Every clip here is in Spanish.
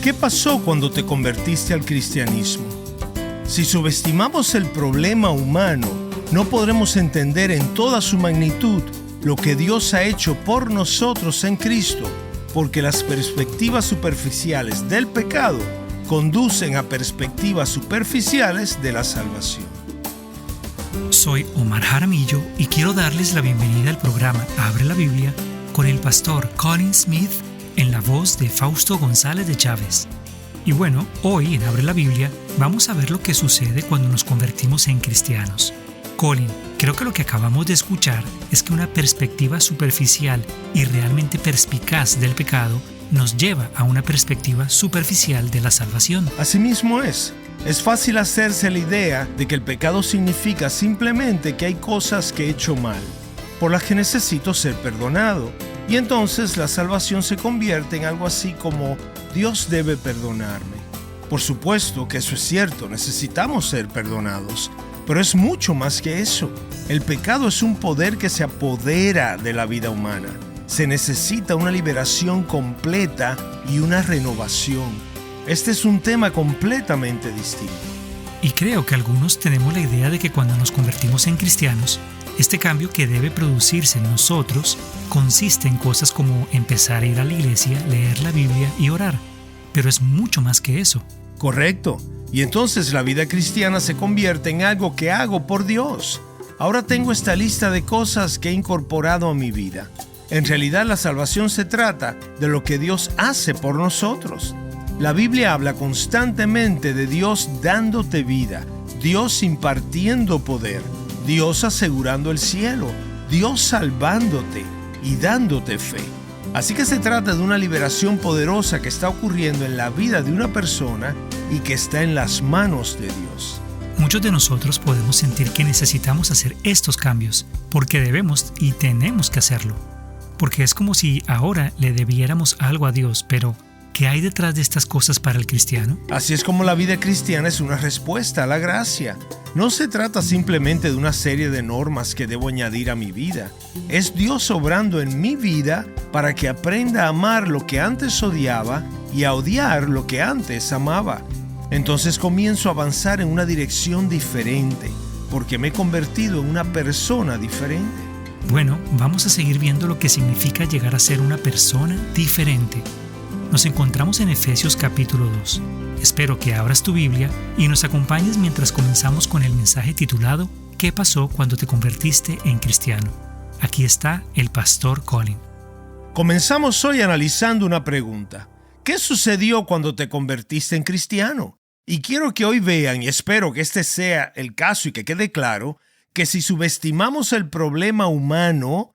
¿Qué pasó cuando te convertiste al cristianismo? Si subestimamos el problema humano, no podremos entender en toda su magnitud lo que Dios ha hecho por nosotros en Cristo, porque las perspectivas superficiales del pecado conducen a perspectivas superficiales de la salvación. Soy Omar Jaramillo y quiero darles la bienvenida al programa Abre la Biblia con el pastor Colin Smith en la voz de Fausto González de Chávez. Y bueno, hoy en Abre la Biblia vamos a ver lo que sucede cuando nos convertimos en cristianos. Colin, creo que lo que acabamos de escuchar es que una perspectiva superficial y realmente perspicaz del pecado nos lleva a una perspectiva superficial de la salvación. Así mismo es. Es fácil hacerse la idea de que el pecado significa simplemente que hay cosas que he hecho mal, por las que necesito ser perdonado. Y entonces la salvación se convierte en algo así como Dios debe perdonarme. Por supuesto que eso es cierto, necesitamos ser perdonados, pero es mucho más que eso. El pecado es un poder que se apodera de la vida humana. Se necesita una liberación completa y una renovación. Este es un tema completamente distinto. Y creo que algunos tenemos la idea de que cuando nos convertimos en cristianos, este cambio que debe producirse en nosotros consiste en cosas como empezar a ir a la iglesia, leer la Biblia y orar. Pero es mucho más que eso. Correcto. Y entonces la vida cristiana se convierte en algo que hago por Dios. Ahora tengo esta lista de cosas que he incorporado a mi vida. En realidad la salvación se trata de lo que Dios hace por nosotros. La Biblia habla constantemente de Dios dándote vida, Dios impartiendo poder, Dios asegurando el cielo, Dios salvándote y dándote fe. Así que se trata de una liberación poderosa que está ocurriendo en la vida de una persona y que está en las manos de Dios. Muchos de nosotros podemos sentir que necesitamos hacer estos cambios, porque debemos y tenemos que hacerlo. Porque es como si ahora le debiéramos algo a Dios, pero ¿qué hay detrás de estas cosas para el cristiano? Así es como la vida cristiana es una respuesta a la gracia. No se trata simplemente de una serie de normas que debo añadir a mi vida. Es Dios obrando en mi vida para que aprenda a amar lo que antes odiaba y a odiar lo que antes amaba. Entonces comienzo a avanzar en una dirección diferente, porque me he convertido en una persona diferente. Bueno, vamos a seguir viendo lo que significa llegar a ser una persona diferente. Nos encontramos en Efesios capítulo 2. Espero que abras tu Biblia y nos acompañes mientras comenzamos con el mensaje titulado ¿Qué pasó cuando te convertiste en cristiano? Aquí está el pastor Colin. Comenzamos hoy analizando una pregunta. ¿Qué sucedió cuando te convertiste en cristiano? Y quiero que hoy vean, y espero que este sea el caso y que quede claro, que si subestimamos el problema humano,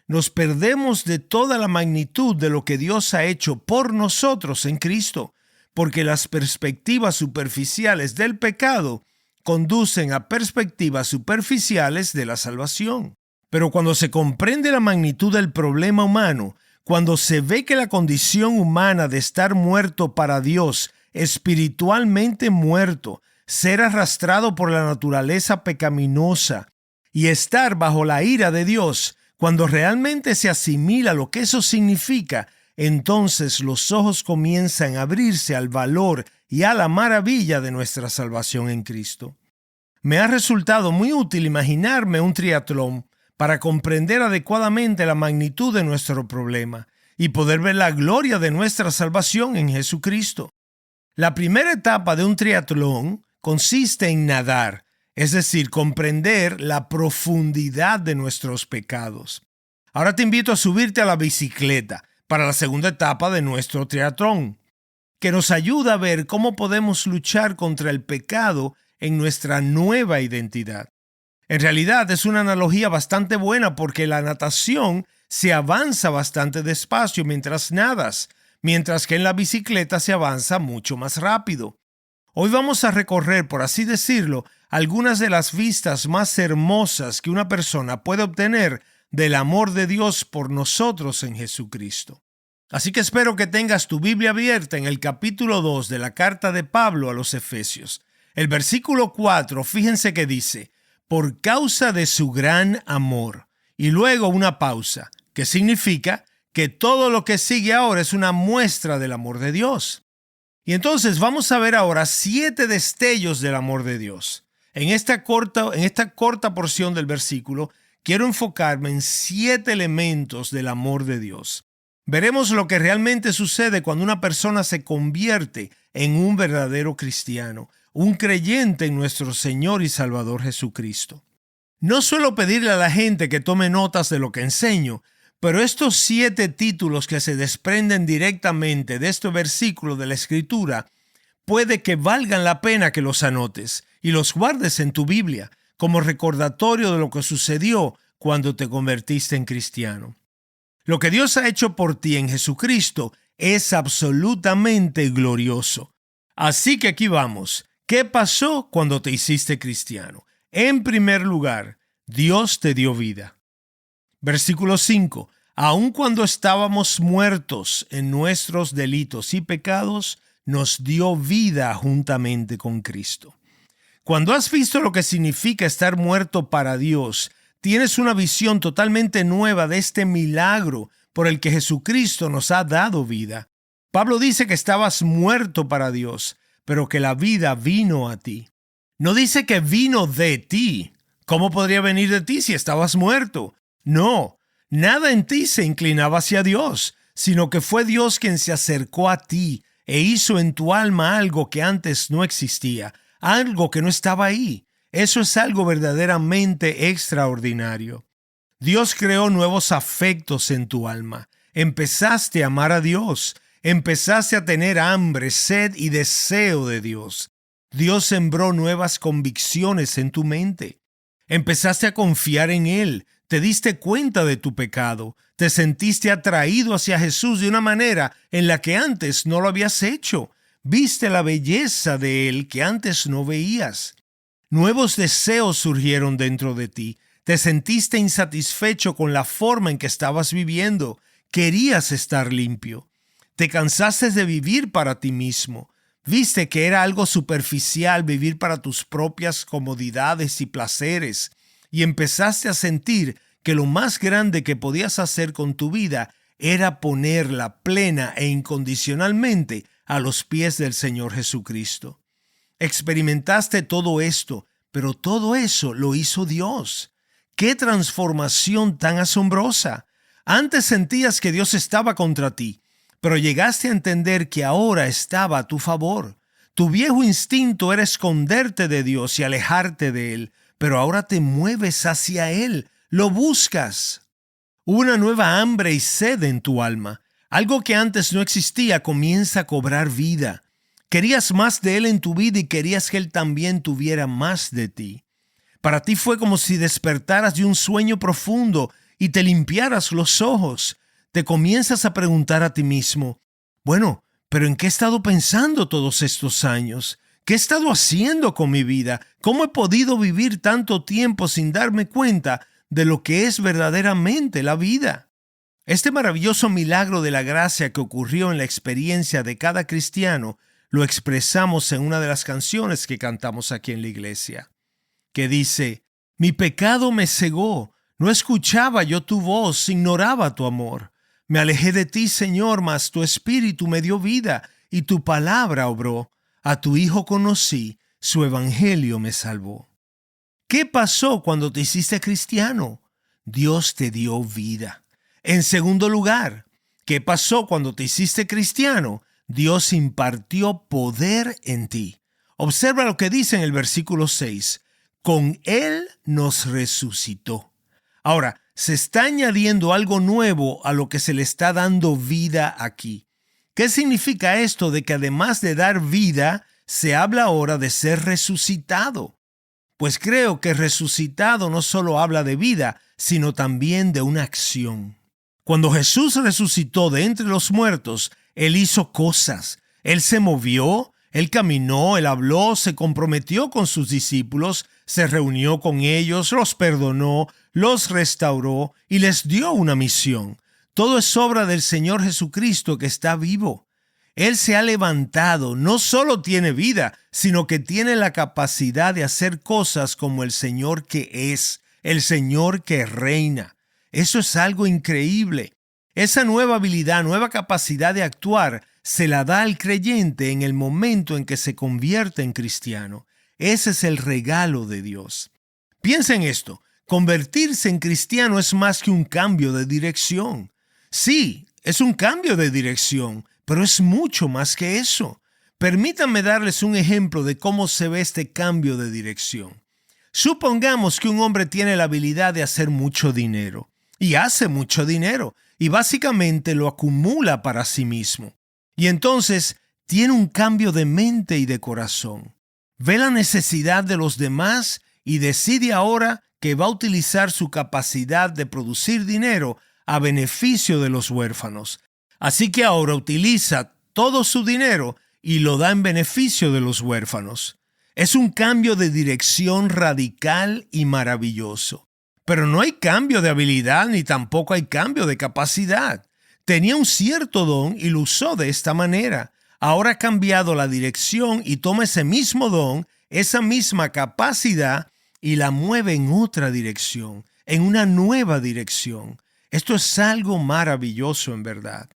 nos perdemos de toda la magnitud de lo que Dios ha hecho por nosotros en Cristo, porque las perspectivas superficiales del pecado conducen a perspectivas superficiales de la salvación. Pero cuando se comprende la magnitud del problema humano, cuando se ve que la condición humana de estar muerto para Dios, espiritualmente muerto, ser arrastrado por la naturaleza pecaminosa y estar bajo la ira de Dios, cuando realmente se asimila lo que eso significa, entonces los ojos comienzan a abrirse al valor y a la maravilla de nuestra salvación en Cristo. Me ha resultado muy útil imaginarme un triatlón para comprender adecuadamente la magnitud de nuestro problema y poder ver la gloria de nuestra salvación en Jesucristo. La primera etapa de un triatlón consiste en nadar, es decir, comprender la profundidad de nuestros pecados. Ahora te invito a subirte a la bicicleta para la segunda etapa de nuestro triatlón, que nos ayuda a ver cómo podemos luchar contra el pecado en nuestra nueva identidad. En realidad es una analogía bastante buena porque la natación se avanza bastante despacio mientras nadas, mientras que en la bicicleta se avanza mucho más rápido. Hoy vamos a recorrer, por así decirlo, algunas de las vistas más hermosas que una persona puede obtener del amor de Dios por nosotros en Jesucristo. Así que espero que tengas tu Biblia abierta en el capítulo 2 de la carta de Pablo a los Efesios. El versículo 4, fíjense que dice, por causa de su gran amor. Y luego una pausa, que significa que todo lo que sigue ahora es una muestra del amor de Dios. Y entonces vamos a ver ahora 7 destellos del amor de Dios. En esta corta porción del versículo, quiero enfocarme en 7 elementos del amor de Dios. Veremos lo que realmente sucede cuando una persona se convierte en un verdadero cristiano, un creyente en nuestro Señor y Salvador Jesucristo. No suelo pedirle a la gente que tome notas de lo que enseño, pero estos 7 títulos que se desprenden directamente de este versículo de la Escritura, puede que valgan la pena que los anotes y los guardes en tu Biblia como recordatorio de lo que sucedió cuando te convertiste en cristiano. Lo que Dios ha hecho por ti en Jesucristo es absolutamente glorioso. Así que aquí vamos. ¿Qué pasó cuando te hiciste cristiano? En primer lugar, Dios te dio vida. Versículo 5. Aun cuando estábamos muertos en nuestros delitos y pecados, nos dio vida juntamente con Cristo. Cuando has visto lo que significa estar muerto para Dios, tienes una visión totalmente nueva de este milagro por el que Jesucristo nos ha dado vida. Pablo dice que estabas muerto para Dios, pero que la vida vino a ti. No dice que vino de ti. ¿Cómo podría venir de ti si estabas muerto? No, nada en ti se inclinaba hacia Dios, sino que fue Dios quien se acercó a ti e hizo en tu alma algo que antes no existía, algo que no estaba ahí. Eso es algo verdaderamente extraordinario. Dios creó nuevos afectos en tu alma. Empezaste a amar a Dios. Empezaste a tener hambre, sed y deseo de Dios. Dios sembró nuevas convicciones en tu mente. Empezaste a confiar en Él. Te diste cuenta de tu pecado. Te sentiste atraído hacia Jesús de una manera en la que antes no lo habías hecho. Viste la belleza de Él que antes no veías. Nuevos deseos surgieron dentro de ti. Te sentiste insatisfecho con la forma en que estabas viviendo. Querías estar limpio. Te cansaste de vivir para ti mismo. Viste que era algo superficial vivir para tus propias comodidades y placeres. Y empezaste a sentir que lo más grande que podías hacer con tu vida era ponerla plena e incondicionalmente a los pies del Señor Jesucristo. Experimentaste todo esto, pero todo eso lo hizo Dios. ¡Qué transformación tan asombrosa! Antes sentías que Dios estaba contra ti, pero llegaste a entender que ahora estaba a tu favor. Tu viejo instinto era esconderte de Dios y alejarte de Él, pero ahora te mueves hacia Él, lo buscas. Una nueva hambre y sed en tu alma. Algo que antes no existía comienza a cobrar vida. Querías más de Él en tu vida y querías que Él también tuviera más de ti. Para ti fue como si despertaras de un sueño profundo y te limpiaras los ojos. Te comienzas a preguntar a ti mismo, bueno, ¿pero en qué he estado pensando todos estos años? ¿Qué he estado haciendo con mi vida? ¿Cómo he podido vivir tanto tiempo sin darme cuenta de lo que es verdaderamente la vida? Este maravilloso milagro de la gracia que ocurrió en la experiencia de cada cristiano lo expresamos en una de las canciones que cantamos aquí en la iglesia, que dice, mi pecado me cegó, no escuchaba yo tu voz, ignoraba tu amor. Me alejé de ti, Señor, mas tu espíritu me dio vida y tu palabra obró. A tu Hijo conocí, su evangelio me salvó. ¿Qué pasó cuando te hiciste cristiano? Dios te dio vida. En segundo lugar, ¿qué pasó cuando te hiciste cristiano? Dios impartió poder en ti. Observa lo que dice en el versículo 6. Con Él nos resucitó. Ahora, se está añadiendo algo nuevo a lo que se le está dando vida aquí. ¿Qué significa esto de que además de dar vida, se habla ahora de ser resucitado? Pues creo que resucitado no solo habla de vida, sino también de una acción. Cuando Jesús resucitó de entre los muertos, Él hizo cosas. Él se movió, Él caminó, Él habló, se comprometió con sus discípulos, se reunió con ellos, los perdonó, los restauró y les dio una misión. Todo es obra del Señor Jesucristo que está vivo. Él se ha levantado, no solo tiene vida, sino que tiene la capacidad de hacer cosas como el Señor que es, el Señor que reina. Eso es algo increíble. Esa nueva habilidad, nueva capacidad de actuar, se la da al creyente en el momento en que se convierte en cristiano. Ese es el regalo de Dios. Piensa en esto. Convertirse en cristiano es más que un cambio de dirección. Sí, es un cambio de dirección, pero es mucho más que eso. Permítanme darles un ejemplo de cómo se ve este cambio de dirección. Supongamos que un hombre tiene la habilidad de hacer mucho dinero, y hace mucho dinero, y básicamente lo acumula para sí mismo. Y entonces tiene un cambio de mente y de corazón. Ve la necesidad de los demás y decide ahora que va a utilizar su capacidad de producir dinero a beneficio de los huérfanos. Así que ahora utiliza todo su dinero y lo da en beneficio de los huérfanos. Es un cambio de dirección radical y maravilloso. Pero no hay cambio de habilidad ni tampoco hay cambio de capacidad. Tenía un cierto don y lo usó de esta manera. Ahora ha cambiado la dirección y toma ese mismo don, esa misma capacidad y la mueve en otra dirección, en una nueva dirección. Esto es algo maravilloso en verdad.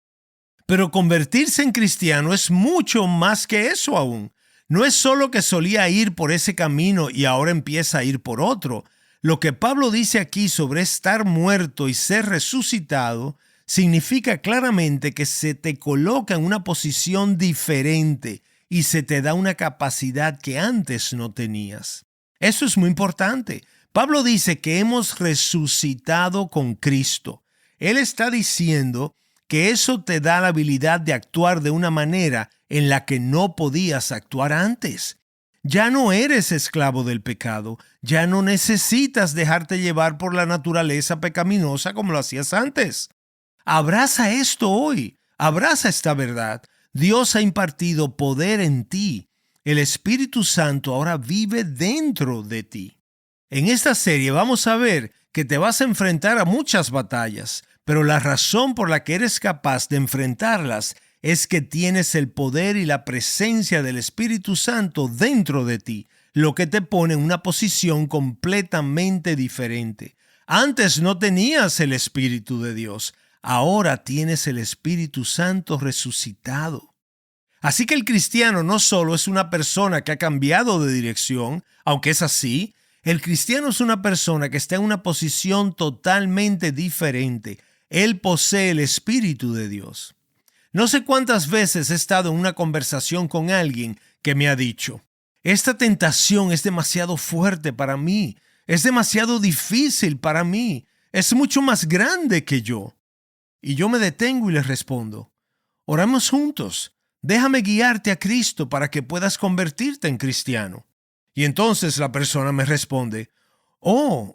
Pero convertirse en cristiano es mucho más que eso aún. No es solo que solía ir por ese camino y ahora empieza a ir por otro. Lo que Pablo dice aquí sobre estar muerto y ser resucitado significa claramente que se te coloca en una posición diferente y se te da una capacidad que antes no tenías. Eso es muy importante. Pablo dice que hemos resucitado con Cristo. Él está diciendo que eso te da la habilidad de actuar de una manera en la que no podías actuar antes. Ya no eres esclavo del pecado, ya no necesitas dejarte llevar por la naturaleza pecaminosa como lo hacías antes. Abraza esto hoy, abraza esta verdad. Dios ha impartido poder en ti. El Espíritu Santo ahora vive dentro de ti. En esta serie vamos a ver que te vas a enfrentar a muchas batallas, pero la razón por la que eres capaz de enfrentarlas es que tienes el poder y la presencia del Espíritu Santo dentro de ti, lo que te pone en una posición completamente diferente. Antes no tenías el Espíritu de Dios, ahora tienes el Espíritu Santo resucitado. Así que el cristiano no solo es una persona que ha cambiado de dirección, aunque es así, el cristiano es una persona que está en una posición totalmente diferente. Él posee el Espíritu de Dios. No sé cuántas veces he estado en una conversación con alguien que me ha dicho, esta tentación es demasiado fuerte para mí, es demasiado difícil para mí, es mucho más grande que yo. Y yo me detengo y les respondo, oramos juntos, déjame guiarte a Cristo para que puedas convertirte en cristiano. Y entonces la persona me responde, no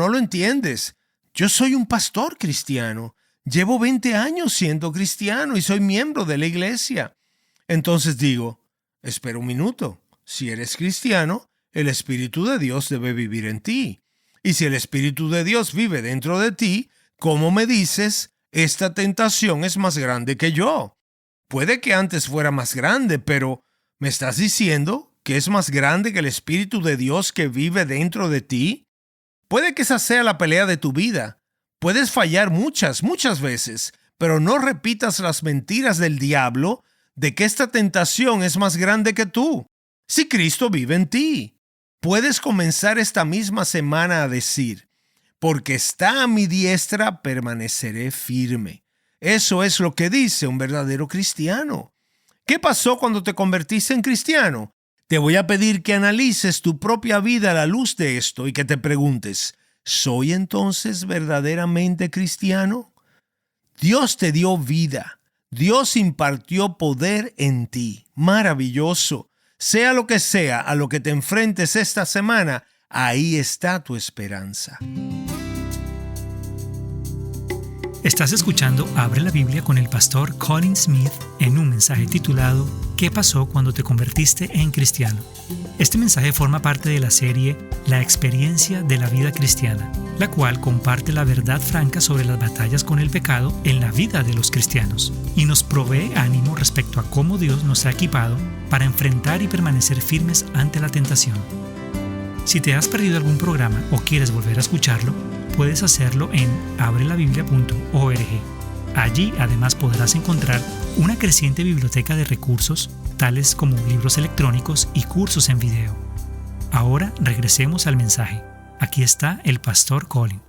lo entiendes, yo soy un pastor cristiano. Llevo 20 años siendo cristiano y soy miembro de la iglesia. Entonces digo, espera un minuto. Si eres cristiano, el Espíritu de Dios debe vivir en ti. Y si el Espíritu de Dios vive dentro de ti, ¿cómo me dices, esta tentación es más grande que yo? Puede que antes fuera más grande, pero ¿me estás diciendo que es más grande que el Espíritu de Dios que vive dentro de ti? Puede que esa sea la pelea de tu vida. Puedes fallar muchas veces, pero no repitas las mentiras del diablo de que esta tentación es más grande que tú. Si Cristo vive en ti, puedes comenzar esta misma semana a decir, porque está a mi diestra, permaneceré firme. Eso es lo que dice un verdadero cristiano. ¿Qué pasó cuando te convertiste en cristiano? Te voy a pedir que analices tu propia vida a la luz de esto y que te preguntes, ¿soy entonces verdaderamente cristiano? Dios te dio vida. Dios impartió poder en ti. Maravilloso. Sea lo que sea a lo que te enfrentes esta semana, ahí está tu esperanza. Estás escuchando Abre la Biblia con el pastor Colin Smith en un mensaje titulado ¿Qué pasó cuando te convertiste en cristiano? Este mensaje forma parte de la serie La experiencia de la vida cristiana, la cual comparte la verdad franca sobre las batallas con el pecado en la vida de los cristianos y nos provee ánimo respecto a cómo Dios nos ha equipado para enfrentar y permanecer firmes ante la tentación. Si te has perdido algún programa o quieres volver a escucharlo, puedes hacerlo en abrelabiblia.org. Allí además podrás encontrar una creciente biblioteca de recursos, tales como libros electrónicos y cursos en video. Ahora regresemos al mensaje. Aquí está el pastor Colin.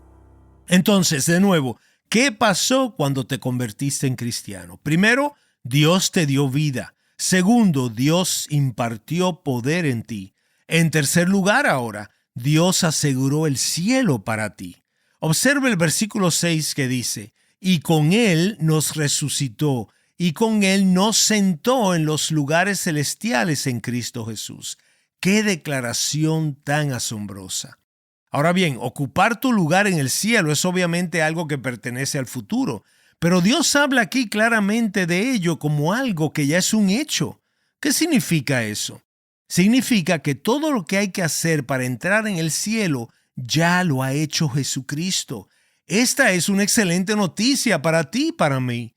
Entonces, de nuevo, ¿qué pasó cuando te convertiste en cristiano? Primero, Dios te dio vida. Segundo, Dios impartió poder en ti. En tercer lugar, ahora, Dios aseguró el cielo para ti. Observe el versículo 6 que dice: y con Él nos resucitó, y con Él nos sentó en los lugares celestiales en Cristo Jesús. ¡Qué declaración tan asombrosa! Ahora bien, ocupar tu lugar en el cielo es obviamente algo que pertenece al futuro, pero Dios habla aquí claramente de ello como algo que ya es un hecho. ¿Qué significa eso? Significa que todo lo que hay que hacer para entrar en el cielo ya lo ha hecho Jesucristo. Esta es una excelente noticia para ti y para mí.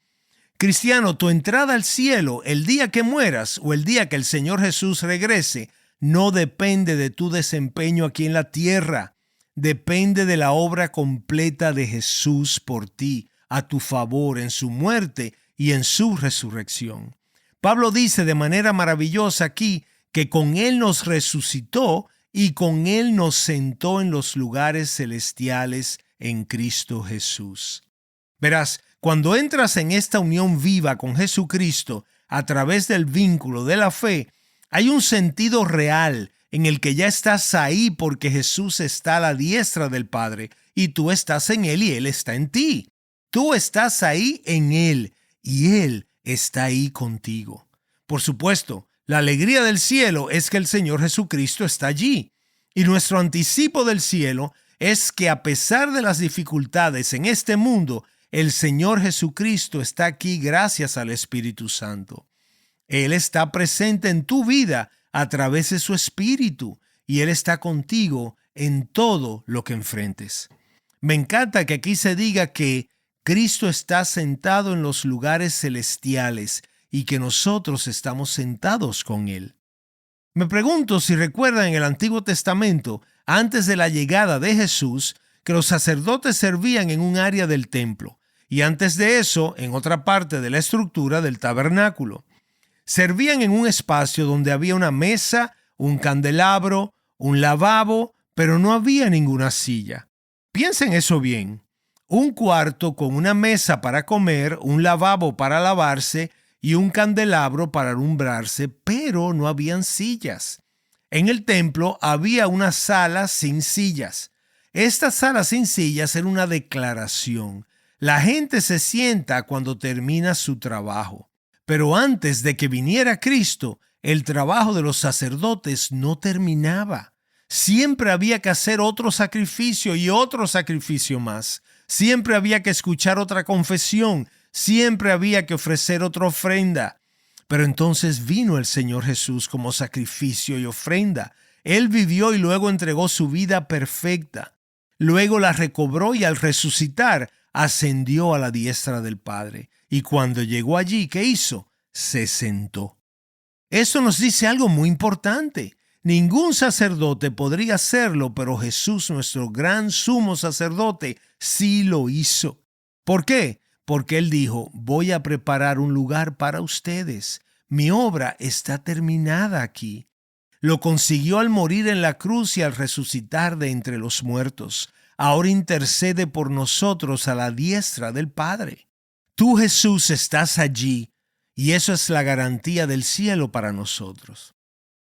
Cristiano, tu entrada al cielo, el día que mueras o el día que el Señor Jesús regrese, no depende de tu desempeño aquí en la tierra. Depende de la obra completa de Jesús por ti, a tu favor, en su muerte y en su resurrección. Pablo dice de manera maravillosa aquí que con Él nos resucitó y con Él nos sentó en los lugares celestiales en Cristo Jesús. Verás, cuando entras en esta unión viva con Jesucristo a través del vínculo de la fe, hay un sentido real en el que ya estás ahí porque Jesús está a la diestra del Padre y tú estás en Él y Él está en ti. Tú estás ahí en Él y Él está ahí contigo. Por supuesto, la alegría del cielo es que el Señor Jesucristo está allí. Y nuestro anticipo del cielo es que a pesar de las dificultades en este mundo, el Señor Jesucristo está aquí gracias al Espíritu Santo. Él está presente en tu vida a través de su Espíritu y Él está contigo en todo lo que enfrentes. Me encanta que aquí se diga que Cristo está sentado en los lugares celestiales y que nosotros estamos sentados con Él. Me pregunto si recuerdan en el Antiguo Testamento, antes de la llegada de Jesús, que los sacerdotes servían en un área del templo y antes de eso en otra parte de la estructura del tabernáculo. Servían en un espacio donde había una mesa, un candelabro, un lavabo, pero no había ninguna silla. Piensen eso bien. Un cuarto con una mesa para comer, un lavabo para lavarse y un candelabro para alumbrarse, pero no habían sillas. En el templo había una sala sin sillas. Esta sala sin sillas era una declaración. La gente se sienta cuando termina su trabajo. Pero antes de que viniera Cristo, el trabajo de los sacerdotes no terminaba. Siempre había que hacer otro sacrificio y otro sacrificio más. Siempre había que escuchar otra confesión. Siempre había que ofrecer otra ofrenda. Pero entonces vino el Señor Jesús como sacrificio y ofrenda. Él vivió y luego entregó su vida perfecta. Luego la recobró y al resucitar ascendió a la diestra del Padre. Y cuando llegó allí, ¿qué hizo? Se sentó. Esto nos dice algo muy importante. Ningún sacerdote podría hacerlo, pero Jesús, nuestro gran sumo sacerdote, sí lo hizo. ¿Por qué? Porque Él dijo, voy a preparar un lugar para ustedes. Mi obra está terminada aquí. Lo consiguió al morir en la cruz y al resucitar de entre los muertos. Ahora intercede por nosotros a la diestra del Padre. Tú, Jesús, estás allí y eso es la garantía del cielo para nosotros.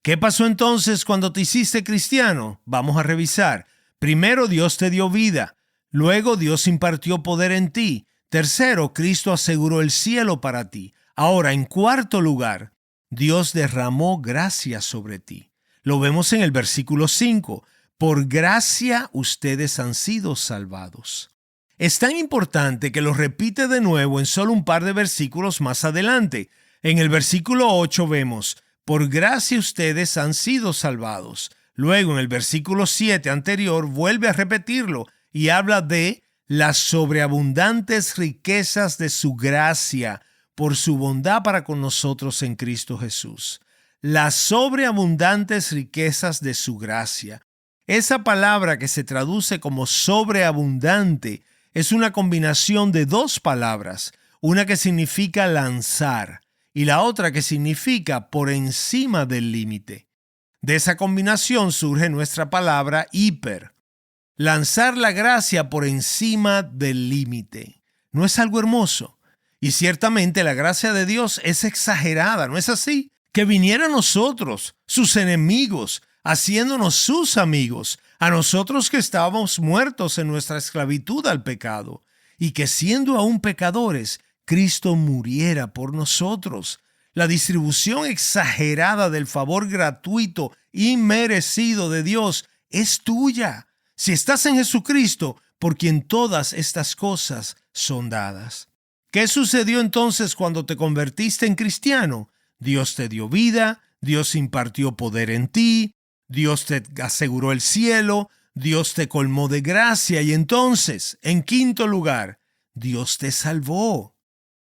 ¿Qué pasó entonces cuando te hiciste cristiano? Vamos a revisar. Primero, Dios te dio vida. Luego, Dios impartió poder en ti. Tercero, Cristo aseguró el cielo para ti. Ahora, en cuarto lugar, Dios derramó gracia sobre ti. Lo vemos en el versículo 5. Por gracia ustedes han sido salvados. Es tan importante que lo repite de nuevo en solo un par de versículos más adelante. En el versículo 8 vemos, por gracia ustedes han sido salvados. Luego en el versículo 7 anterior vuelve a repetirlo y habla de las sobreabundantes riquezas de su gracia por su bondad para con nosotros en Cristo Jesús. Las sobreabundantes riquezas de su gracia. Esa palabra que se traduce como sobreabundante es una combinación de dos palabras, una que significa lanzar y la otra que significa por encima del límite. De esa combinación surge nuestra palabra hiper. Lanzar la gracia por encima del límite. ¿No es algo hermoso? Y ciertamente la gracia de Dios es exagerada, ¿no es así? Que viniera a nosotros, sus enemigos, haciéndonos sus amigos, a nosotros que estábamos muertos en nuestra esclavitud al pecado, y que siendo aún pecadores, Cristo muriera por nosotros. La distribución exagerada del favor gratuito, inmerecido de Dios, es tuya. Si estás en Jesucristo, por quien todas estas cosas son dadas. ¿Qué sucedió entonces cuando te convertiste en cristiano? Dios te dio vida, Dios impartió poder en ti, Dios te aseguró el cielo, Dios te colmó de gracia y entonces, en quinto lugar, Dios te salvó.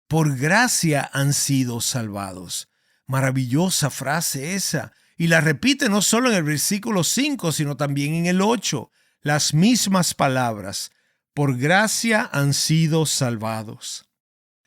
Por gracia han sido salvados. Maravillosa frase esa. Y la repite no solo en el versículo 5, sino también en el 8. Las mismas palabras. Por gracia han sido salvados.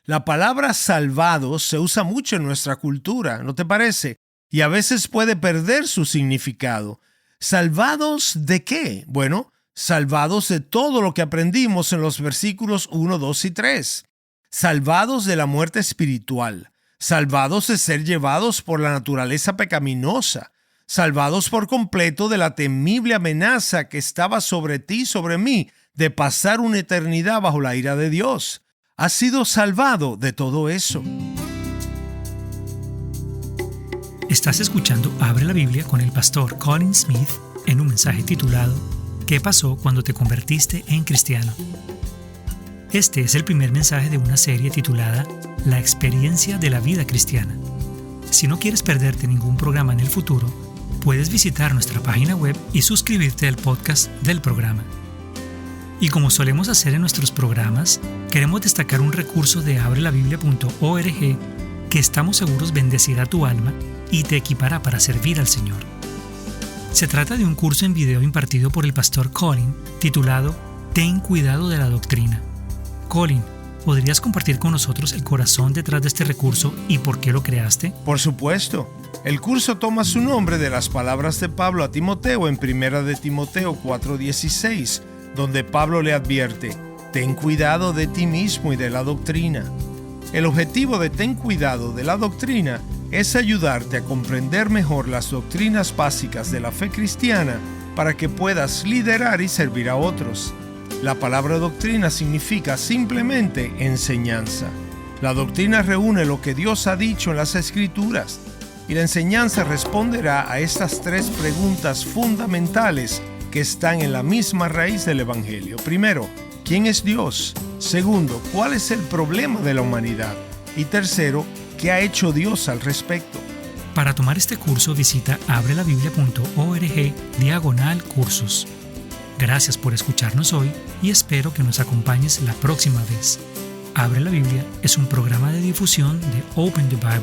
La palabra salvados se usa mucho en nuestra cultura, ¿no te parece? Y a veces puede perder su significado. ¿Salvados de qué? Bueno, salvados de todo lo que aprendimos en los versículos 1, 2 y 3. Salvados de la muerte espiritual. Salvados de ser llevados por la naturaleza pecaminosa. Salvados por completo de la temible amenaza que estaba sobre ti y sobre mí de pasar una eternidad bajo la ira de Dios. Has sido salvado de todo eso. Estás escuchando Abre la Biblia con el pastor Colin Smith en un mensaje titulado ¿Qué pasó cuando te convertiste en cristiano? Este es el primer mensaje de una serie titulada La experiencia de la vida cristiana. Si no quieres perderte ningún programa en el futuro, puedes visitar nuestra página web y suscribirte al podcast del programa. Y como solemos hacer en nuestros programas, queremos destacar un recurso de abrelabiblia.org que estamos seguros bendecirá tu alma y te equipará para servir al Señor. Se trata de un curso en video impartido por el pastor Colin, titulado Ten cuidado de la doctrina. Colin, ¿podrías compartir con nosotros el corazón detrás de este recurso y por qué lo creaste? Por supuesto. El curso toma su nombre de las palabras de Pablo a Timoteo en 1 de Timoteo 4:16, donde Pablo le advierte, ten cuidado de ti mismo y de la doctrina. El objetivo de ten cuidado de la doctrina es ayudarte a comprender mejor las doctrinas básicas de la fe cristiana para que puedas liderar y servir a otros. La palabra doctrina significa simplemente enseñanza. La doctrina reúne lo que Dios ha dicho en las Escrituras y la enseñanza responderá a estas tres preguntas fundamentales que están en la misma raíz del Evangelio. Primero, ¿quién es Dios? Segundo, ¿cuál es el problema de la humanidad? Y tercero, ¿qué ha hecho Dios al respecto? Para tomar este curso visita abrelabiblia.org/cursos. Gracias por escucharnos hoy y espero que nos acompañes la próxima vez. Abre la Biblia es un programa de difusión de Open the Bible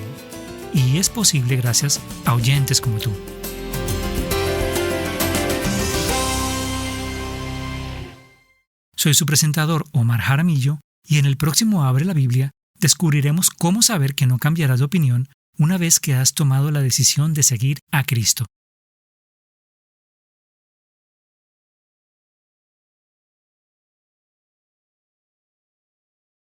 y es posible gracias a oyentes como tú. Soy su presentador Omar Jaramillo y en el próximo Abre la Biblia descubriremos cómo saber que no cambiarás de opinión una vez que has tomado la decisión de seguir a Cristo.